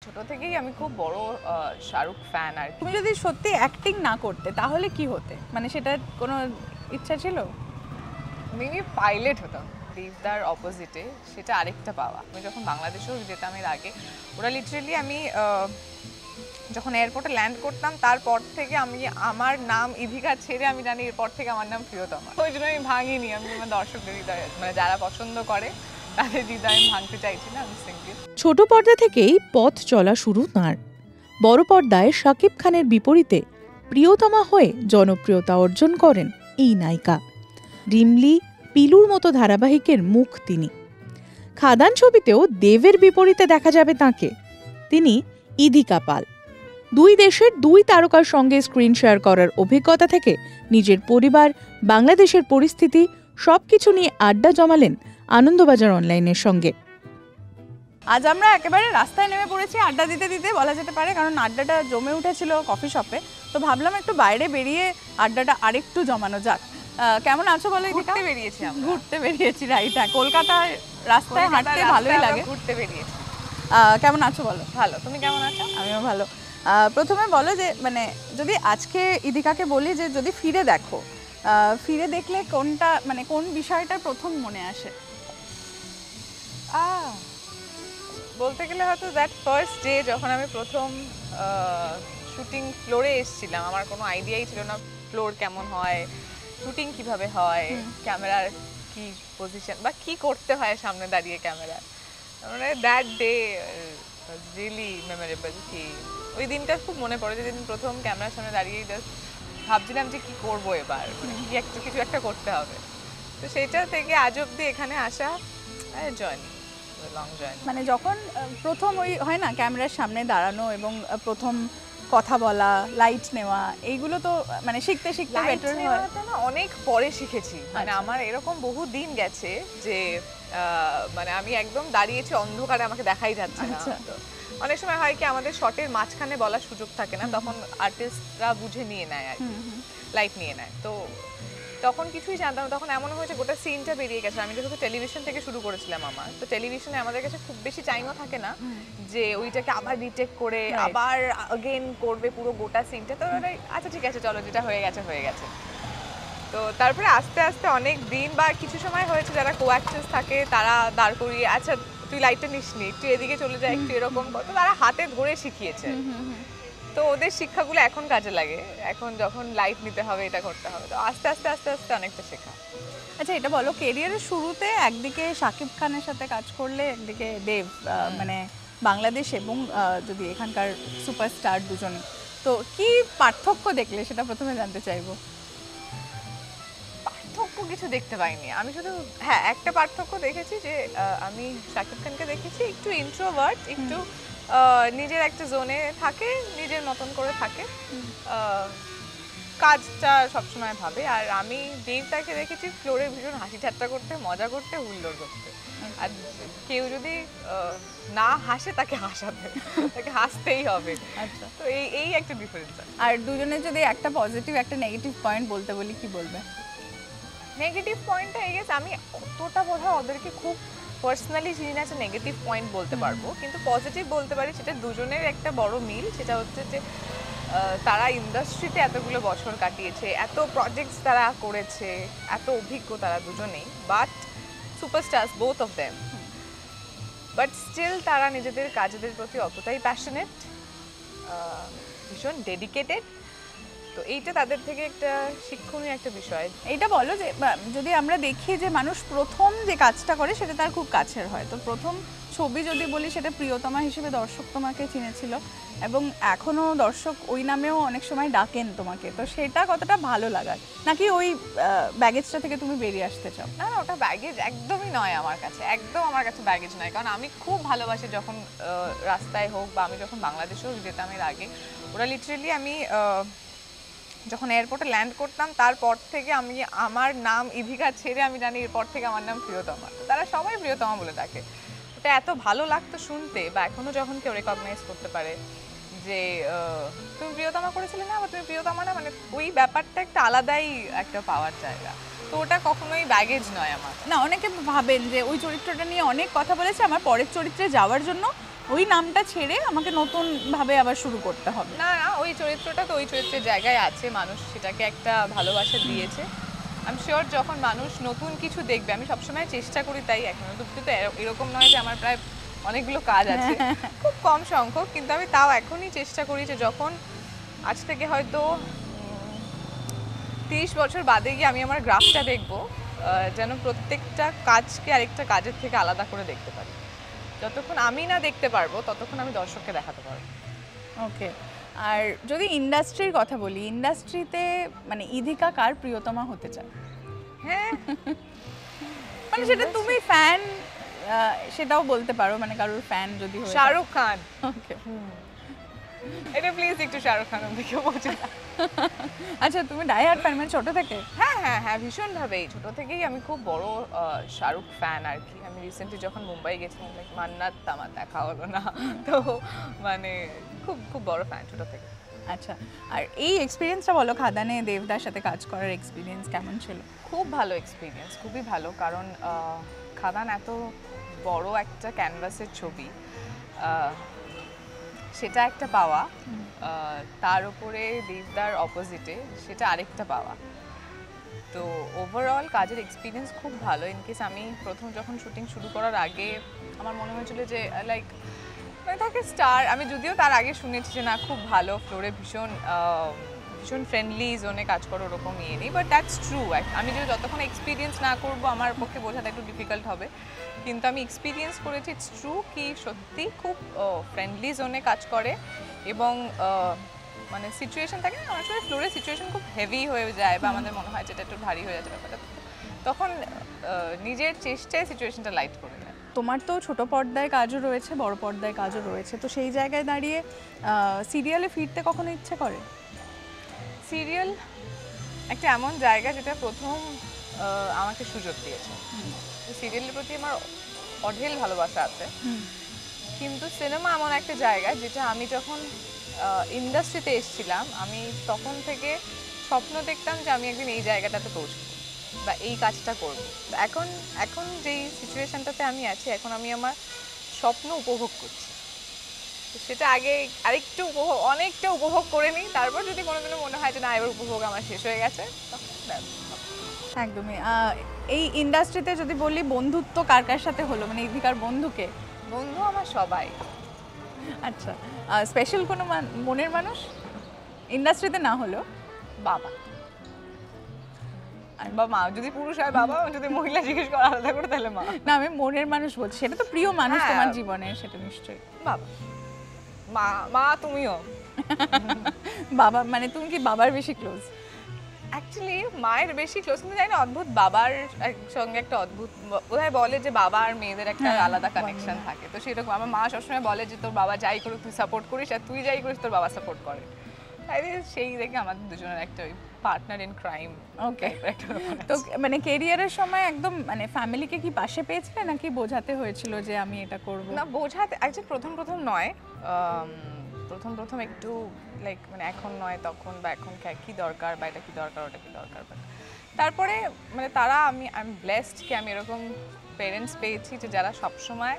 ছোট থেকেই আমি খুব বড় শাহরুখ ফ্যান। আর তুমি যদি সত্যি অ্যাক্টিং না করতে তাহলে কি হতে, মানে সেটার কোনো ইচ্ছা ছিল? মেবি পাইলট হতাম, দেবদার অপোজিটে। সেটা আরেকটা পাওয়া। আমি যখন বাংলাদেশেও যেতাম এর আগে, ওরা লিটারেলি আমি যখন এয়ারপোর্টে ল্যান্ড করতাম তারপর থেকে আমি আমার নাম ইভিকা ছেড়ে আমি জানি এরপর থেকে আমার নাম প্রিয়তমা। ওই জন্য আমি ভাঙিনি। আমি আমার দর্শকদের হৃদয়ে, মানে যারা পছন্দ করে তাদের হৃদয় আমি ভাঙতে চাইছি না, আমি সিঙ্গেল। ছোট পর্দা থেকেই পথ চলা শুরু তাঁর। বড় পর্দায় শাকিব খানের বিপরীতে প্রিয়তমা হয়ে জনপ্রিয়তা অর্জন করেন এই নায়িকা। রিমলি, পিলুর মতো ধারাবাহিকের মুখ তিনি। খাদান ছবিতেও দেবের বিপরীতে দেখা যাবে তাঁকে। তিনি ইধিকা পাল। দুই দেশের দুই তারকার সঙ্গে স্ক্রিন শেয়ার করার অভিজ্ঞতা থেকে নিজের পরিবার, বাংলাদেশের পরিস্থিতি সবকিছু নিয়ে আড্ডা জমালেন আনন্দবাজার অনলাইনের সঙ্গে। আজ আমরা একেবারে রাস্তায় নেমে পড়েছি আড্ডা দিতে দিতে বলা যেতে পারে, কারণ আড্ডাটা জমে উঠেছিল কফি শপে। তো ভাবলাম একটু বাইরে বেরিয়ে আড্ডাটা আরেকটু জমানো যাক। কেমন আছো বলো? ঘুরতে বেরিয়েছি আমরা। ঘুরতে বেরিয়েছি, রাইট। হ্যাঁ, কলকাতার রাস্তায় হাঁটতে ভালোই লাগে। ঘুরতে বেরিয়েছি। কেমন আছো বলো? ভালো, তুমি কেমন আছো? আমিও ভালো। প্রথমে বলো যে মানে যদি আজকে ইদিকাকে বলি যে যদি ফিরে দেখো, ফিরে দেখলে কোনটা, মানে কোন বিষয়টা প্রথম মনে আসে? বলতে গেলে হয়তো দ্যাট ফার্স্ট ডে যখন আমি প্রথম শুটিং ফ্লোরে এসেছিলাম। আমার কোনো আইডিয়াই ছিল না ফ্লোর কেমন হয়, শুটিং কিভাবে হয়, ক্যামেরার কি পজিশন বা কি করতে হয় সামনে দাঁড়িয়ে ক্যামেরা। মানে দ্যাট ডে রিয়েলি মেমোরেবল। কি ওই দিনটা খুব মনে পড়ে, যেদিন প্রথম ক্যামেরার সামনে দাঁড়িয়ে জাস্ট ভাবছিলাম যে কি করবো এবার, মানে কি একটা কিছু একটা করতে হবে। তো সেইটা থেকে আজ অব্দি এখানে আসা জার্নি, লং জার্নি। মানে যখন প্রথম ওই হয় না ক্যামেরার সামনে দাঁড়ানো এবং প্রথম কথা বলা, লাইট নেওয়া, এইগুলো তো মানে শিখতে শিখতে বেটার হয়। না, অনেক পরে শিখেছি। মানে আচ্ছা। আমার এরকম বহু দিন গেছে যে মানে আমি একদম দাঁড়িয়েছি অন্ধকারে, আমাকে দেখাই যাচ্ছে না। আচ্ছা। তো অনেক সময় হয় কি আমাদের শটের মাঝখানে বলার সুযোগ থাকে না, তখন আর্টিস্টরা বুঝে নিয়ে নেয় আর লাইট নিয়ে নেয়। তো তখন কিছুই জানতাম না। তখন এমন হয়েছে গোটা সিনটা বেরিয়ে গেছে। আমি যেহেতু টেলিভিশন থেকে শুরু করেছিলাম, আমার তো টেলিভিশনে আমাদের কাছে খুব বেশি টাইমও থাকে না যে ওইটাকে আবার রিটেক করে আবার अगेन করবে পুরো গোটা সিনটা। তো আচ্ছা ঠিক আছে, চলো, যেটা হয়ে গেছে হয়ে গেছে। তো তারপরে আস্তে আস্তে অনেক দিন বা কিছু সময় হয়েছে যারা কো অ্যাক্ট্রেস থাকে তারা দাঁড় করিয়ে, আচ্ছা তুই লাইটটা নিস নি, একটু এদিকে চলে যায়, একটু এরকম কর। তো তারা হাতে ধরে শিখিয়েছে। তো ওদের শিক্ষাগুলো এখন কাজে লাগে, এখন যখন লাইট নিতে হবে, এটা করতে হবে। তো আস্তে আস্তে আস্তে আস্তে অনেকটা শেখা। আচ্ছা, এটা বলো, কেরিয়ারের শুরুতে একদিকে শাকিব খানের সাথে কাজ করলে, একদিকে দেব, মানে বাংলাদেশ এবং যদি এখানকার সুপারস্টার দুজন, তো কি পার্থক্য দেখলে সেটা প্রথমে জানতে চাইবো। পার্থক্য কিছু দেখতে পাইনি আমি, শুধু হ্যাঁ একটা পার্থক্য দেখেছি যে আমি শাকিব খানকে দেখেছি একটু ইন্ট্রোভার্ট, একটু নিজের একটা জোনে থাকে, নিজের মতন করে থাকে, কাজটা সবসময় ভাবে। আর আমি দেবদাকে দেখেছি ফ্লোরে ভীষণ হাসি ঠাট্টা করতে, মজা করতে, হুল্লোড় করতে। আর কেউ যদি না হাসে তাকে হাসাতে, তাকে হাসতেই হবে। আচ্ছা, তো এই একটা ডিফারেন্স আছে। আর দুজনের যদি একটা পজিটিভ একটা নেগেটিভ পয়েন্ট বলতে বলি, কি বলবে? নেগেটিভ পয়েন্টটা এই গেছে, আমি অতটা বোধহয় ওদেরকে খুব পার্সোনালি চিনি না যে নেগেটিভ পয়েন্ট বলতে পারবো, কিন্তু পজিটিভ বলতে পারি। সেটা দুজনের একটা বড় মিল, সেটা হচ্ছে যে তারা ইন্ডাস্ট্রিতে এতগুলো বছর কাটিয়েছে, এত প্রজেক্টস তারা করেছে, এত অভিজ্ঞ তারা দুজনেই, but superstars both of them. But still তারা নিজেদের কাজেদের প্রতি অতটাই প্যাশনেট, ভীষণ ডেডিকেটেড। তো এইটা তাদের থেকে একটা শিক্ষণীয় একটা বিষয়। এইটা বলো যে যদি আমরা দেখি যে মানুষ প্রথম যে কাজটা করে সেটা তার খুব কাছের হয়, তো প্রথম ছবি যদি বলি সেটা প্রিয়তমা হিসেবে দর্শক তোমাকে চিনেছিল এবং এখনো দর্শক ওই নামেও অনেক সময় ডাকেন তোমাকে, তো সেটা কতটা ভালো লাগার, নাকি ওই ব্যাগেজটা থেকে তুমি বেরিয়ে আসতে চাও? না না, ওটা ব্যাগেজ একদমই নয় আমার কাছে, একদম আমার কাছে ব্যাগেজ নয়। কারণ আমি খুব ভালোবাসি যখন রাস্তায় হোক বা আমি যখন বাংলাদেশেও যেতাম এর আগে, ওরা লিটারেলি আমি যখন এয়ারপোর্টে ল্যান্ড করতাম তারপর থেকে আমি আমার নাম ইভিকা ছেড়ে আমি জানি এরপর থেকে আমার নাম প্রিয়তমা। তারা সবাই প্রিয়তমা বলে ডাকে। ওটা এত ভালো লাগতো শুনতে, বা এখনো যখন কেউ রেকগনাইজ করতে পারে যে তুমি প্রিয়তমা করেছিলে না, বা তুমি প্রিয়তমা না, মানে ওই ব্যাপারটা একটা আলাদাই একটা পাওয়ার জায়গা। তো ওটা কখনোই ব্যাগেজ নয় আমার। না, অনেকে ভাবেন যে ওই চরিত্রটা নিয়ে অনেক কথা বলেছে, আমার পরের চরিত্রে যাওয়ার জন্য ওই নামটা ছেড়ে আমাকে নতুন ভাবে আবার শুরু করতে হবে। না না, ওই চরিত্রটা তো ওই চরিত্রের জায়গায় আছে, মানুষ সেটাকে একটা ভালোবাসা দিয়েছে। আমি শিওর যখন মানুষ নতুন কিছু দেখবে, আমি সবসময় চেষ্টা করি, তাই এখনো তো এরকম নয় যে আমার প্রায় অনেকগুলো কাজ আছে, খুব কম সংখ্যক, কিন্তু আমি তাও এখনই চেষ্টা করি যে যখন আজ থেকে হয়তো 30 বছর বাদে গিয়ে আমি আমার গ্রাফটা দেখবো, যেন প্রত্যেকটা কাজকে আরেকটা কাজের থেকে আলাদা করে দেখতে পারি। যতক্ষণ আমি না দেখতে পারবো ততক্ষণ আমি দর্শককে দেখাতে পারবো। ওকে, আর যদি ইন্ডাস্ট্রির কথা বলি, ইন্ডাস্ট্রিতে মানে ইধিকা কার প্রিয়তমা হতে চায়? হ্যাঁ, মানে সেটা তুমি ফ্যান, সেটাও বলতে পারো, মানে কারোর ফ্যান যদি হয়। শাহরুখ খান। ওকে, এটা প্লিজ একটু শাহরুখ খানের দিকে বোঝা। আচ্ছা তুমি ডাই-হার্ড ফ্যান মানে ছোট থেকে? হ্যাঁ হ্যাঁ হ্যাঁ, ভীষণভাবেই ছোট থেকেই আমি খুব বড় শাহরুখ ফ্যান আর কি। আমি রিসেন্টলি যখন মুম্বাই গেছিলাম, লাইক মান্নাত আমার দেখা হলো না, তো মানে খুব খুব বড় ফ্যান ছোট থেকে। আচ্ছা, আর এই এক্সপিরিয়েন্সটা বলো, খাদানে দেবদার সাথে কাজ করার এক্সপিরিয়েন্স কেমন ছিল? খুব ভালো এক্সপিরিয়েন্স, খুবই ভালো, কারণ খাদান এত বড় একটা ক্যানভাসের ছবি, সেটা একটা পাওয়া, তার উপরে দেবদার অপোজিটে সেটা আরেকটা পাওয়া। তো ওভারঅল কাজের এক্সপিরিয়েন্স খুব ভালো। ইনকেস আমি প্রথম যখন শুটিং শুরু করার আগে আমার মনে হয়েছিল যে লাইক মানে তাকে স্টার, আমি যদিও তার আগে শুনেছি যে না খুব ভালো, ফ্লোরে ভীষণ ভীষণ ফ্রেন্ডলি জোনে কাজ করো, ওরকম ইয়ে নেই, বাট দ্যাটস ট্রু। আমি যদি যতক্ষণ এক্সপিরিয়েন্স না করবো আমার পক্ষে বোঝাটা একটু ডিফিকাল্ট হবে, কিন্তু আমি এক্সপিরিয়েন্স করেছি, ইটস ট্রু কি সত্যি খুব ফ্রেন্ডলি জোনে কাজ করে। এবং মানে সিচুয়েশন থাকে না, অনেক সময় ফ্লোরে সিচুয়েশন খুব হেভি হয়ে যায় বা আমাদের মনে হয় যেটা একটু ভারী হয়ে যাচ্ছে ব্যাপারটা, তখন নিজের চেষ্টায় সিচুয়েশনটা লাইট করে দেয়। তোমার তো ছোট পর্দায় কাজও রয়েছে, বড় পর্দায় কাজও রয়েছে, তো সেই জায়গায় দাঁড়িয়ে সিরিয়ালে ফিরতে কখনো ইচ্ছে করে? সিরিয়াল একটা এমন জায়গা যেটা প্রথম আমাকে সুযোগ দিয়েছে। সিরিয়ালের প্রতি আমার অঢেল ভালোবাসা আছে, কিন্তু সিনেমা এমন একটা জায়গা যেটা আমি যখন ইন্ডাস্ট্রিতে এসেছিলাম, আমি তখন থেকে স্বপ্ন দেখতাম যে আমি একদিন এই জায়গাটাতে পৌঁছবো বা এই কাজটা করব। এখন এখন যেই সিচুয়েশনটাতে আমি আছি, এখন আমি আমার স্বপ্ন উপভোগ করছি। তো সেটা আগে আরেকটু অনেকটা উপভোগ করে নিই, তারপর যদি কোনোদিনও মনে হয় যে না এবার উপভোগ আমার শেষ হয়ে গেছে, তখন একদমই। এই ইন্ডাস্ট্রিতে যদি বলি বন্ধুত্ব কার কার সাথে হলো, মানে ইধিকার বন্ধুকে? বন্ধু আমার সবাই। আচ্ছা, স্পেশাল কোনো মনের মানুষ ইন্ডাস্ট্রিতে না হলো? বাবা বা মা, যদি পুরুষ হয় বাবা, যদি মহিলা জিজ্ঞেস করা আলাদা করে তাহলে মা। না, আমি মনের মানুষ বলছি, সেটা তো প্রিয় মানুষ হ্যাঁ। তোমার জীবনে, সেটা নিশ্চয়ই বাবা। মা মা তুমিও? বাবা মানে তুমি কি বাবার বেশি ক্লোজ? অ্যাকচুয়ালি মায়ের বেশি ক্লোজ, কিন্তু জানি না অদ্ভুত বাবার সঙ্গে একটা অদ্ভুত, বোধহয় বলে যে বাবা আর মেয়েদের একটা আলাদা কানেকশন থাকে, তো সেরকম আমার মা সবসময় বলে যে তোর বাবা যাই করুক তুই সাপোর্ট করিস, আর তুই যাই করিস তোর বাবা সাপোর্ট করে। তাই সেই দেখে আমাদের দুজনের একটা ওই পার্টনার ইন ক্রাইম। ওকে, তো মানে কেরিয়ারের সময় একদম মানে ফ্যামিলিকে কি পাশে পেয়েছিলে নাকি বোঝাতে হয়েছিল যে আমি এটা করব? না, বোঝাতে অ্যাকচুয়ালি প্রথম নয়, প্রথম একটু লাইক মানে এখন নয় তখন, বা এখন কি দরকার, বা এটা কি দরকার, ওটা কি দরকার, বাট তারপরে মানে তারা আমি ব্লেসড কি আমি এরকম পেরেন্টস পেয়েছি যে যারা সবসময়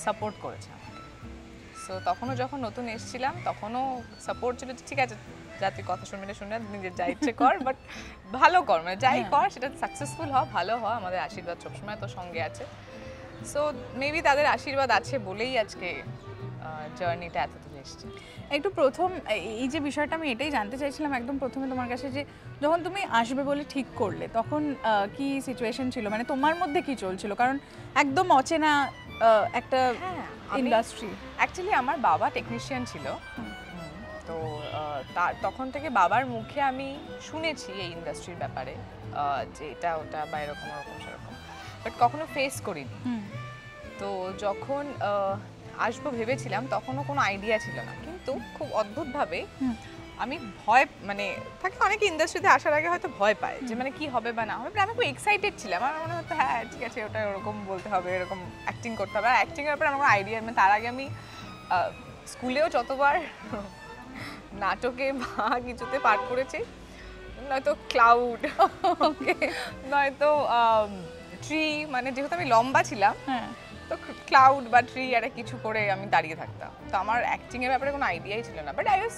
সাপোর্ট করেছে আমাকে। সো তখনও যখন নতুন এসেছিলাম তখনও সাপোর্ট ছিল, ঠিক আছে যা তুই কথা শুনবি না শুনে নিজের যা ইচ্ছে কর, বাট ভালো কর, মানে যাই কর সেটা সাকসেসফুল হ, ভালো হ, আমাদের আশীর্বাদ সবসময় তোর সঙ্গে আছে। সো মেবি তাদের আশীর্বাদ আছে বলেই আজকে জার্নিটা এত দূর এসছে। একটু প্রথম এই যে বিষয়টা আমি এটাই জানতে চাইছিলাম একদম প্রথমে তোমার কাছে, যে যখন তুমি আসবে বলে ঠিক করলে তখন কি সিচুয়েশন ছিল, মানে তোমার মধ্যে কি চলছিল? কারণ একদম অচেনা একটা ইন্ডাস্ট্রি। অ্যাকচুয়ালি আমার বাবা টেকনিশিয়ান ছিল, তো তখন থেকে বাবার মুখে আমি শুনেছি এই ইন্ডাস্ট্রির ব্যাপারে, যে এটা ওটা বা এরকম ওরকম সেরকম, বাট কখনো ফেস করিনি। তো যখন আসবো ভেবেছিলাম তখনও কোনো আইডিয়া ছিল না, কিন্তু খুব অদ্ভুতভাবে আমি ভয়, মানে থাকে অনেকে ইন্ডাস্ট্রিতে আসার আগে হয়তো ভয় পায় যে মানে কি হবে বা না হবে, আমি খুব এক্সাইটেড ছিলাম। আমার মনে হতো হ্যাঁ ঠিক আছে ওটা ওরকম বলতে হবে, এরকম অ্যাক্টিং করতে হবে। আর অ্যাক্টিংয়ের ব্যাপারে আমার কোনো আইডিয়া, মানে তার আগে আমি স্কুলেও যতবার নাটকে বা কিছুতে পাঠ করেছি, নয়তো ক্লাউড, নয়তো ট্রি, মানে যেহেতু আমি লম্বা ছিলাম তো ক্লাউড বা ট্রি একটা কিছু করে আমি দাঁড়িয়ে থাকতাম। তো আমার অ্যাক্টিং এর ব্যাপারে কোনো আইডিয়াই ছিল না, but I was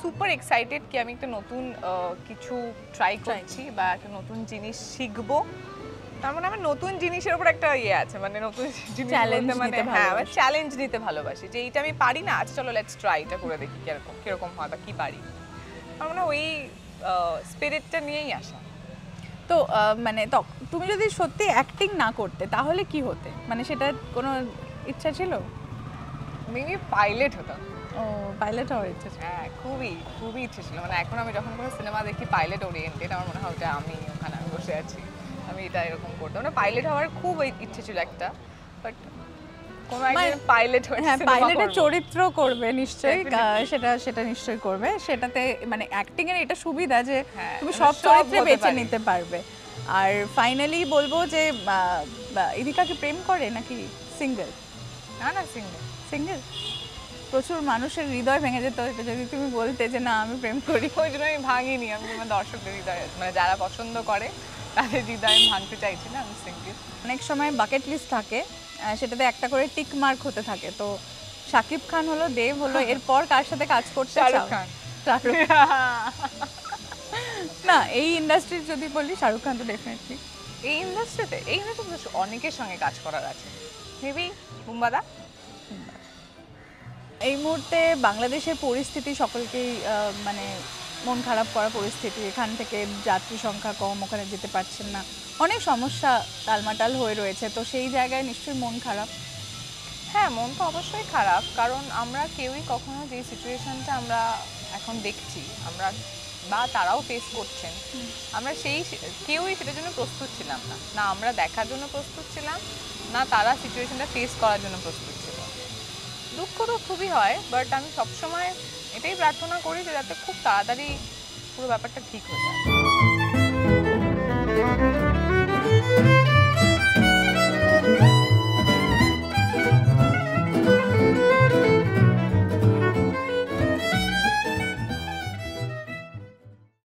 super excited কি আমি একটা নতুন কিছু ট্রাই করছি বা একটা নতুন জিনিস শিখবো। তার মানে আমার নতুন জিনিসের উপর একটা ইয়ে আছে, মানে নতুন জিনিস Challenge বলতে মানে নিতে হ্যাঁ ভালোবাসি। চ্যালেঞ্জ নিতে ভালোবাসি, যে এইটা আমি পারি না, আচ্ছা চলো লেটস ট্রাই, এটা করে দেখি কিরকম কিরকম হয় বা কি পারি। আমার মনে হয় ওই স্পিরিটটা নিয়েই আসা। তো মানে তুমি যদি সত্যি অ্যাক্টিং না করতে তাহলে কি হতে, মানে সেটা কোনো ইচ্ছা ছিল? মেবি পাইলট হতাম। ও, পাইলট হওয়ার ইচ্ছা ছিল। হ্যাঁ খুবই খুবই ইচ্ছে ছিল, মানে এখন আমি যখন কোনো সিনেমা দেখি পাইলট ওরিয়েন্টেড, আমার মনে হয় যে আমি ওখানে আমি বসে আছি, আমি এটা এরকম করতাম। মানে পাইলট হওয়ার খুব ইচ্ছে ছিল একটা, বাট কোনো একদিন পাইলট হয়ে হ্যাঁ, সিনেমা পাইলটের করব। চরিত্র করবে নিশ্চয়ই, Definitely. সেটা নিশ্চয়ই করবে। সেটাতে মানে অ্যাক্টিং এর এটা সুবিধা যে হ্যাঁ, তুমি মানে সব সব চরিত্রে হতে বেছে পারে। নিতে পারবে। আর ফাইনালি বলবো যে ইদিকা কি প্রেম করে নাকি সিঙ্গেল? না না সিঙ্গেল। সিঙ্গেল? প্রচুর মানুষের হৃদয় ভেঙে যেত এটা যদি তুমি বলতে যে না আমি প্রেম করি। ওই জন্য আমি ভাঙিনি, আমি আমার দর্শকদের হৃদয়, মানে যারা পছন্দ করে তাদের হৃদয় আমি ভাঙতে চাইছি না, আমি সিঙ্গেল। অনেক সময় বাকেট লিস্ট থাকে, সেটাতে একটা করে টিক মার্ক হতে থাকে। তো শাকিব খান হলো, দেব হলো, এরপর কার সাথে কাজ করতে চাও? শাহরুখ খান। শাহরুখ। না, এই ইন্ডাস্ট্রির যদি বলি শাহরুখ খান তো ডেফিনেটলি। এই ইন্ডাস্ট্রিতে অনেকের সঙ্গে কাজ করার আছে, মেবি বুম্বাদা। এই মুহূর্তে বাংলাদেশের পরিস্থিতি সকলকেই মানে মন খারাপ করা পরিস্থিতি। এখান থেকে যাত্রী সংখ্যা কম, ওখানে যেতে পারছেন না, অনেক সমস্যা টালমাটাল হয়ে রয়েছে। তো সেই জায়গায় নিশ্চয়ই মন খারাপ। হ্যাঁ মন তো অবশ্যই খারাপ, কারণ আমরা কেউই কখনো যে সিচুয়েশনটা আমরা এখন দেখছি, আমরা বা তারাও ফেস করছেন, আমরা কেউই সেটার জন্য প্রস্তুত ছিলাম না, না আমরা দেখার জন্য প্রস্তুত ছিলাম, না তারা সিচুয়েশনটা ফেস করার জন্য প্রস্তুত ছিল। দুঃখ তো খুবই হয়, বাট আমি সবসময় এটাই প্রার্থনা করি যে যাতে খুব তাড়াতাড়ি পুরো ব্যাপারটা ঠিক হয়ে যায়।